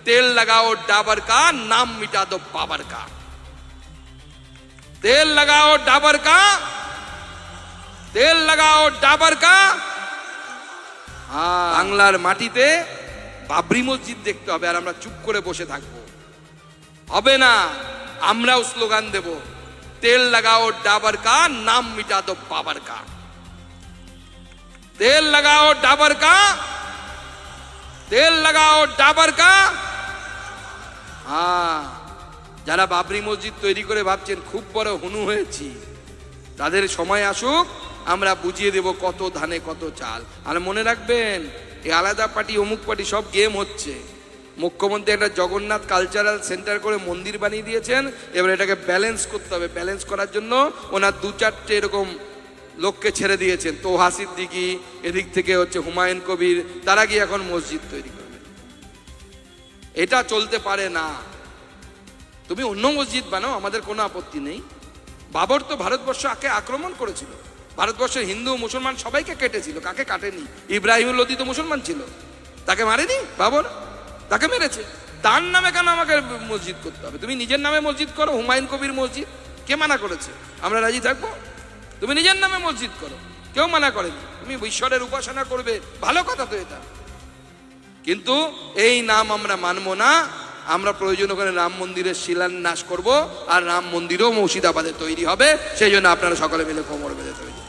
तेल लगाओ डाबर का, नाम मिटा दो बाबर का। तेल लगाओ डाबर का, तेल लगाओ डाबर का। বাংলার মাটিতে বাবরি মসজিদ দেখতে হবে, আর আমরা চুপ করে বসে থাকবো হবে না। আমরাও স্লোগান দেব, तेल लगाओ डाबर का, नाम मिटा दो बाबर का। तेल लगाओ डाबर का, तेल लगाओ डाबर का। যারা বাবরি মসজিদ তৈরি করে ভাবছেন খুব বড় হুনু হয়েছি, তাদের সময় আসুক, আমরা বুঝিয়ে দেব কত ধানে কত চাল। আর মনে রাখবেন, এই আলাদা পার্টি অমুক পার্টি সব গেম হচ্ছে। মুখ্যমন্ত্রী একটা জগন্নাথ কালচারাল সেন্টার করে মন্দির বানিয়ে দিয়েছেন, এবার এটাকে ব্যালেন্স করতে হবে। ব্যালেন্স করার জন্য ওনার 2-4টে এরকম লোককে ছেড়ে দিয়েছেন, তোহা সিদ্দিকী, এদিক থেকে হচ্ছে হুমায়ুন কবির, তারা গিয়ে এখন মসজিদ তৈরি করবে। এটা চলতে পারে না। তুমি অন্য মসজিদ বানাও, আমাদের কোনো আপত্তি নেই। বাবর তো ভারতবর্ষকে আক্রমণ করেছিল, ভারতবর্ষের হিন্দু মুসলমান সবাইকে কেটেছিল, কাকে কাটেনি? ইব্রাহিম লোদি তো মুসলমান ছিল, তাকে মারেনি বাবর? তাকে মেরেছে। তার নামে কেন আমাকে মসজিদ করতে হবে? তুমি নিজের নামে মসজিদ করো, হুমায়ুন কবির মসজিদ, কে মানা করেছে? আমরা রাজি থাকবো। তুমি নিজের নামে মসজিদ করো, কেউ মানা করেনি। তুমি ঈশ্বরের উপাসনা করবে, ভালো কথা তো এটা, কিন্তু এই নাম আমরা মানবো না। আমরা প্রয়োজন করে রাম মন্দিরের শিলান্যাস করব, আর রাম মন্দিরও মুর্শিদাবাদে তৈরি হবে। সেই জন্য আপনারা সকলে মিলে কোমর বেঁধে তৈরি।